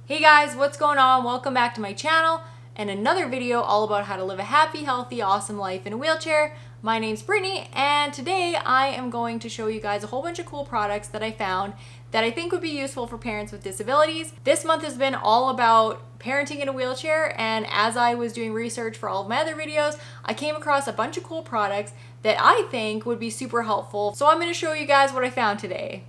Hey guys, what's going on? Welcome back to my channel and another video all about how to live a happy, healthy, awesome life in a wheelchair. My name's Brittany and today I am going to show you guys a whole bunch of cool products that I found that I think would be useful for parents with disabilities. This month has been all about parenting in a wheelchair, and as I was doing research for all of my other videos, I came across a bunch of cool products that I think would be super helpful. So I'm going to show you guys what I found today.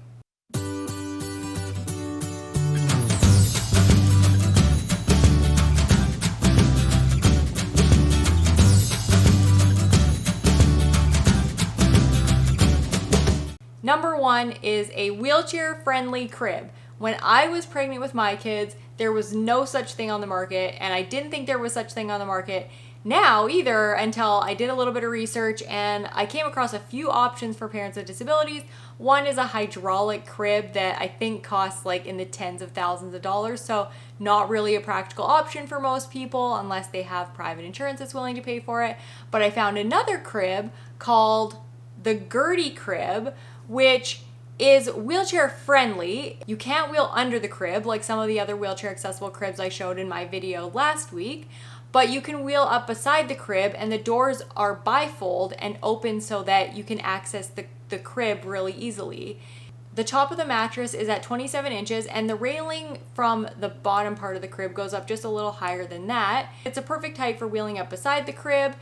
Number one is a wheelchair-friendly crib. When I was pregnant with my kids, there was no such thing on the market, and I didn't think there was such thing on the market now either until I did a little bit of research and I came across a few options for parents with disabilities. One is a hydraulic crib that I think costs like in the tens of thousands of dollars, so not really a practical option for most people unless they have private insurance that's willing to pay for it. But I found another crib called the Gertie Crib, which is wheelchair friendly. You can't wheel under the crib like some of the other wheelchair accessible cribs I showed in my video last week, but you can wheel up beside the crib and the doors are bifold and open so that you can access the crib really easily. The top of the mattress is at 27 inches and the railing from the bottom part of the crib goes up just a little higher than that. It's a perfect height for wheeling up beside the crib.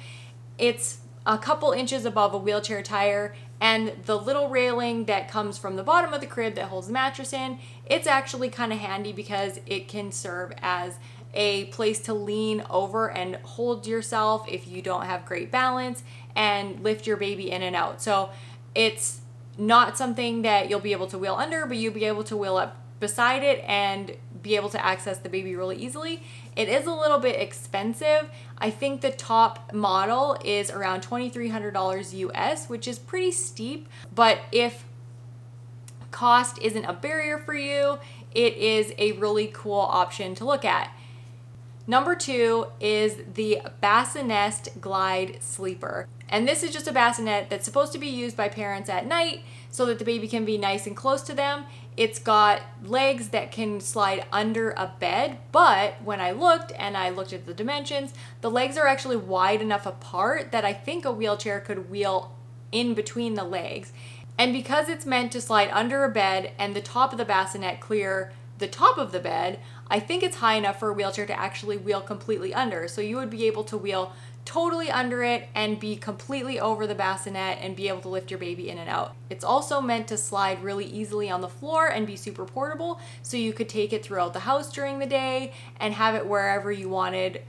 It's a couple inches above a wheelchair tire, and the little railing that comes from the bottom of the crib that holds the mattress in, it's actually kind of handy because it can serve as a place to lean over and hold yourself if you don't have great balance and lift your baby in and out. So it's not something that you'll be able to wheel under, but you'll be able to wheel up beside it and be able to access the baby really easily. It is a little bit expensive. I think the top model is around $2,300 US, which is pretty steep, but if cost isn't a barrier for you, it is a really cool option to look at. Number two is the Bassinest Glide Sleeper. And this is just a bassinet that's supposed to be used by parents at night so that the baby can be nice and close to them. It's got legs that can slide under a bed, but when I looked at the dimensions, the legs are actually wide enough apart that I think a wheelchair could wheel in between the legs. And because it's meant to slide under a bed and the top of the bassinet clear the top of the bed, I think it's high enough for a wheelchair to actually wheel completely under. So you would be able to wheel totally under it and be completely over the bassinet and be able to lift your baby in and out. It's also meant to slide really easily on the floor and be super portable, so you could take it throughout the house during the day and have it wherever you wanted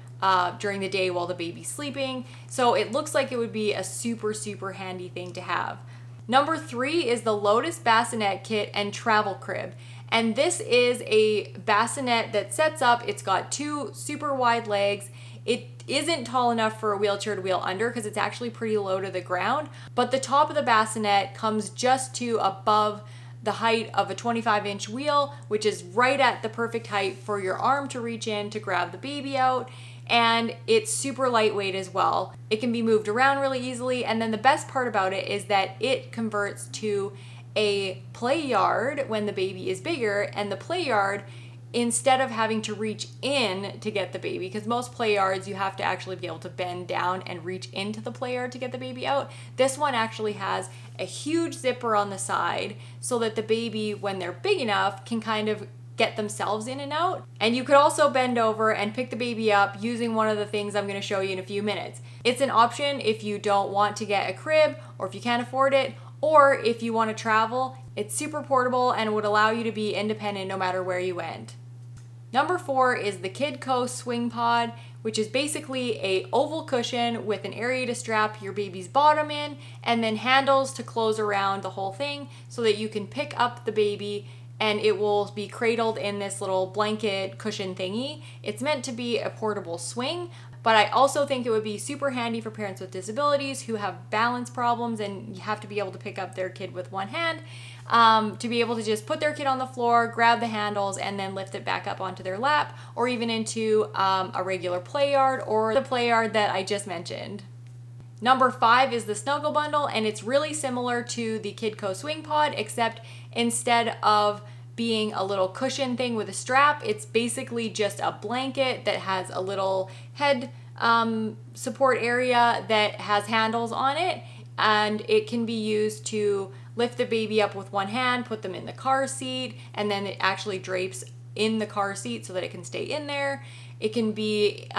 during the day while the baby's sleeping. So it looks like it would be a super, super handy thing to have. Number three is the Lotus Bassinet Kit and Travel Crib. And this is a bassinet that sets up. It's got two super wide legs. It isn't tall enough for a wheelchair to wheel under because it's actually pretty low to the ground, but the top of the bassinet comes just to above the height of a 25-inch wheel, which is right at the perfect height for your arm to reach in to grab the baby out. And it's super lightweight as well. It can be moved around really easily, and then the best part about it is that it converts to a play yard when the baby is bigger, and the play yard, instead of having to reach in to get the baby, because most play yards you have to actually be able to bend down and reach into the play yard to get the baby out, this one actually has a huge zipper on the side so that the baby, when they're big enough, can kind of get themselves in and out. And you could also bend over and pick the baby up using one of the things I'm going to show you in a few minutes. It's an option if you don't want to get a crib, or if you can't afford it, or if you want to travel. It's super portable and would allow you to be independent no matter where you went. Number four is the Kidco Swing Pod, which is basically a oval cushion with an area to strap your baby's bottom in and then handles to close around the whole thing so that you can pick up the baby and it will be cradled in this little blanket cushion thingy. It's meant to be a portable swing, but I also think it would be super handy for parents with disabilities who have balance problems and you have to be able to pick up their kid with one hand, to be able to just put their kid on the floor, grab the handles, and then lift it back up onto their lap, or even into a regular play yard or the play yard that I just mentioned. Number 5 is the Snuggle Bundle, and it's really similar to the Kidco Swing Pod, except instead of being a little cushion thing with a strap. It's basically just a blanket that has a little head support area that has handles on it, and it can be used to lift the baby up with one hand, put them in the car seat, and then it actually drapes in the car seat so that it can stay in there. It can be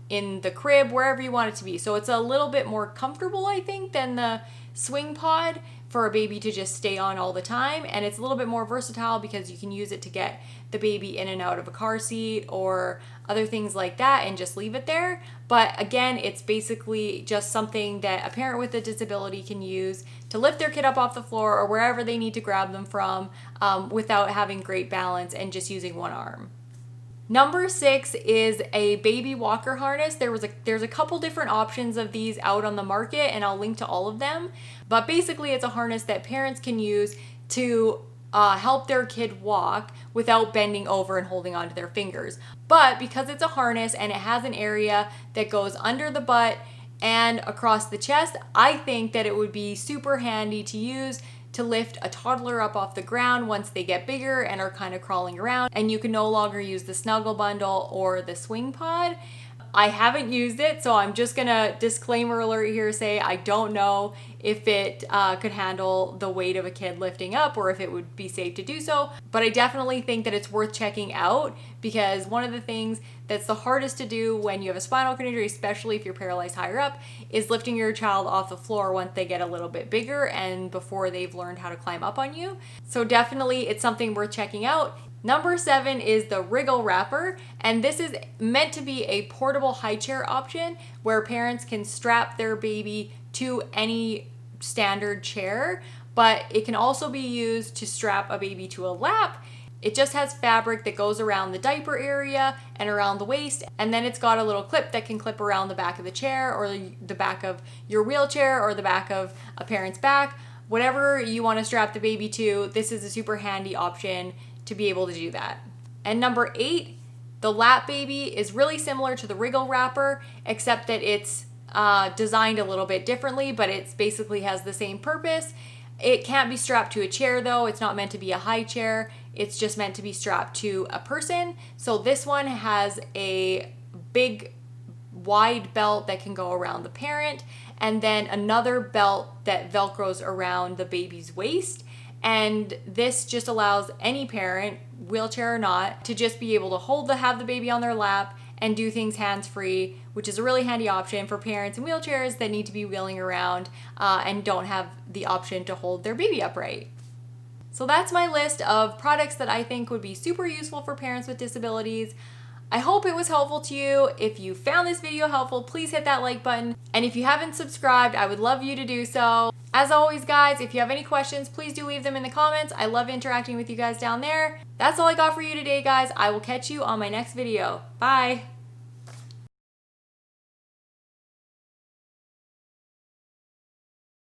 in the crib, wherever you want it to be. So it's a little bit more comfortable, I think, than the SwingPod for a baby to just stay on all the time. And it's a little bit more versatile because you can use it to get the baby in and out of a car seat or other things like that and just leave it there. But again, it's basically just something that a parent with a disability can use to lift their kid up off the floor or wherever they need to grab them from without having great balance and just using one arm. Number 6 is a baby walker harness. There's a couple different options of these out on the market, and I'll link to all of them. But basically, it's a harness that parents can use to help their kid walk without bending over and holding onto their fingers. But because it's a harness and it has an area that goes under the butt and across the chest, I think that it would be super handy to use to lift a toddler up off the ground once they get bigger and are kind of crawling around, and you can no longer use the Snugglebundl or the SwingPod. I haven't used it, so I'm just gonna disclaimer alert here, say I don't know if it could handle the weight of a kid lifting up or if it would be safe to do so, but I definitely think that it's worth checking out, because one of the things that's the hardest to do when you have a spinal cord injury, especially if you're paralyzed higher up, is lifting your child off the floor once they get a little bit bigger and before they've learned how to climb up on you. So definitely it's something worth checking out. Number 7 is the Wriggle Wrapper, and this is meant to be a portable high chair option where parents can strap their baby to any standard chair, but it can also be used to strap a baby to a lap. It just has fabric that goes around the diaper area and around the waist, and then it's got a little clip that can clip around the back of the chair or the back of your wheelchair or the back of a parent's back. Whatever you want to strap the baby to, this is a super handy option to be able to do that. And number 8, the Lap Baby is really similar to the Wriggle Wrapper, except that it's designed a little bit differently, but it's basically has the same purpose. It can't be strapped to a chair though. It's not meant to be a high chair. It's just meant to be strapped to a person. So this one has a big wide belt that can go around the parent, and then another belt that velcros around the baby's waist. And this just allows any parent, wheelchair or not, to just be able to have the baby on their lap and do things hands-free, which is a really handy option for parents in wheelchairs that need to be wheeling around and don't have the option to hold their baby upright. So that's my list of products that I think would be super useful for parents with disabilities. I hope it was helpful to you. If you found this video helpful, please hit that like button. And if you haven't subscribed, I would love you to do so. As always, guys, if you have any questions, please do leave them in the comments. I love interacting with you guys down there. That's all I got for you today, guys. I will catch you on my next video. Bye.